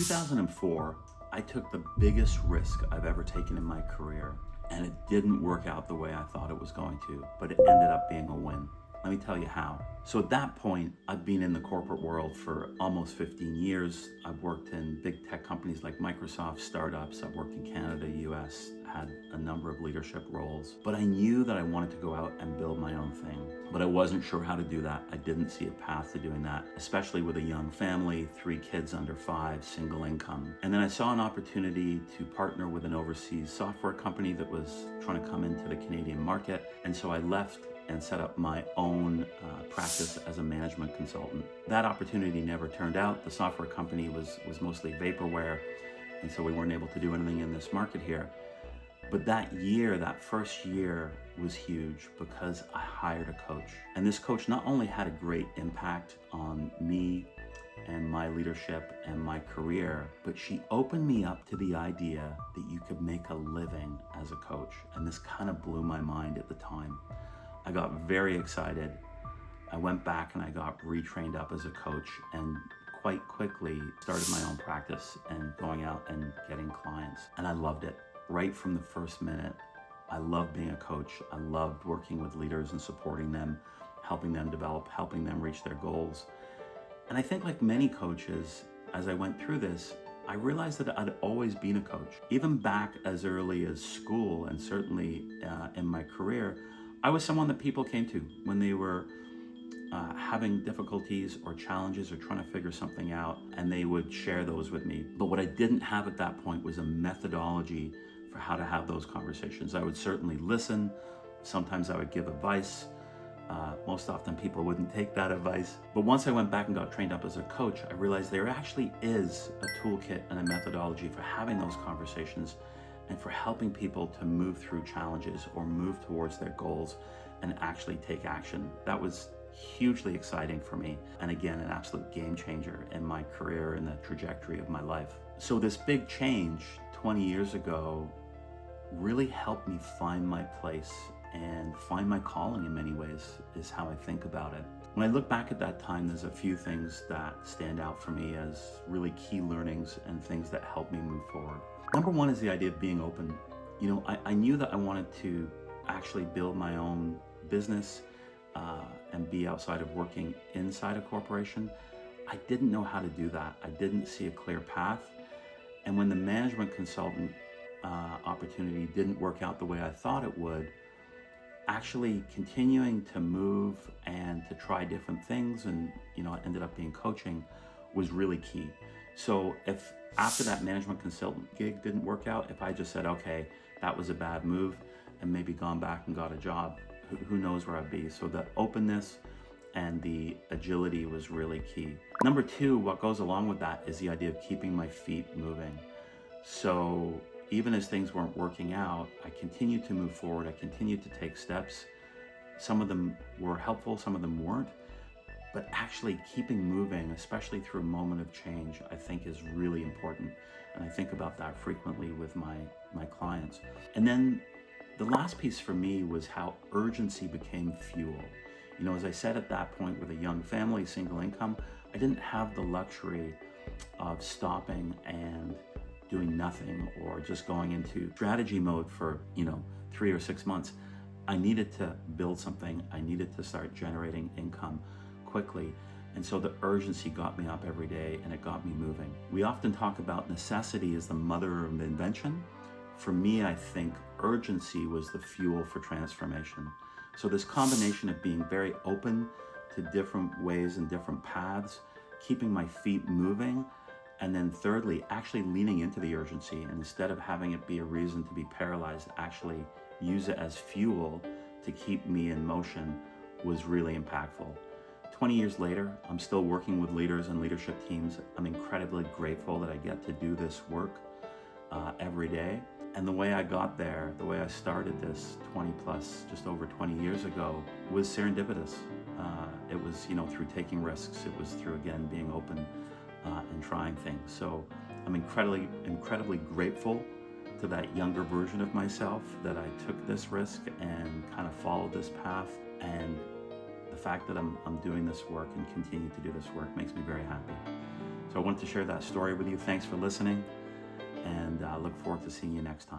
2004, I took the biggest risk I've ever taken in my career, and it didn't work out the way I thought it was going to, but it ended up being a win. Let me tell you how. So at that point, I've been in the corporate world for almost 15 years. I've worked in big tech companies like Microsoft, startups. I've worked in Canada, US, had a number of leadership roles. But I knew that I wanted to go out and build my own thing. But I wasn't sure how to do that. I didn't see a path to doing that, especially with a young family, 3 kids under 5, single income. And then I saw an opportunity to partner with an overseas software company that was trying to come into the Canadian market. And so I left and set up my own practice as a management consultant. That opportunity never turned out. The software company was mostly vaporware, and so we weren't able to do anything in this market here. But that first year was huge because I hired a coach. And this coach not only had a great impact on me and my leadership and my career, but she opened me up to the idea that you could make a living as a coach. And this kind of blew my mind at the time. I got very excited. I went back and I got retrained up as a coach and quite quickly started my own practice and going out and getting clients. And I loved it right from the first minute. I loved being a coach. I loved working with leaders and supporting them, helping them develop, helping them reach their goals. And I think like many coaches, as I went through this, I realized that I'd always been a coach. Even back as early as school and certainly in my career, I was someone that people came to when they were having difficulties or challenges or trying to figure something out, and they would share those with me. But what I didn't have at that point was a methodology for how to have those conversations. I would certainly listen. Sometimes I would give advice. Most often people wouldn't take that advice. But once I went back and got trained up as a coach, I realized there actually is a toolkit and a methodology for having those conversations and for helping people to move through challenges or move towards their goals and actually take action. That was hugely exciting for me. And again, an absolute game changer in my career and the trajectory of my life. So this big change 20 years ago really helped me find my place and find my calling in many ways, is how I think about it. When I look back at that time, there's a few things that stand out for me as really key learnings and things that help me move forward. Number one is the idea of being open. I knew that I wanted to actually build my own business and be outside of working inside a corporation. I didn't know how to do that. I didn't see a clear path. And when the management consultant opportunity didn't work out the way I thought it would, actually continuing to move and to try different things, and it ended up being coaching, was really key. So if after that management consultant gig didn't work out, if I just said, okay, that was a bad move, and maybe gone back and got a job, who knows where I'd be. So the openness and the agility was really key. Number two, what goes along with that is the idea of keeping my feet moving. So even as things weren't working out, I continued to move forward. I continued to take steps. Some of them were helpful, some of them weren't. But actually keeping moving, especially through a moment of change, I think is really important. And I think about that frequently with my clients. And then the last piece for me was how urgency became fuel. As I said at that point, with a young family, single income, I didn't have the luxury of stopping and doing nothing or just going into strategy mode for 3 or 6 months. I needed to build something. I needed to start generating income quickly. And so the urgency got me up every day and it got me moving. We often talk about necessity as the mother of invention. For me, I think urgency was the fuel for transformation. So this combination of being very open to different ways and different paths, keeping my feet moving, and then thirdly, actually leaning into the urgency, and instead of having it be a reason to be paralyzed, actually use it as fuel to keep me in motion, was really impactful. 20 years later, I'm still working with leaders and leadership teams. I'm incredibly grateful that I get to do this work every day. And the way I got there, the way I started this 20 plus, just over 20 years ago, was serendipitous. It was, through taking risks. It was through, again, being open and trying things. So I'm incredibly grateful to that younger version of myself that I took this risk and kind of followed this path. And the fact that I'm doing this work and continue to do this work makes me very happy. So I wanted to share that story with you. Thanks for listening, and I look forward to seeing you next time.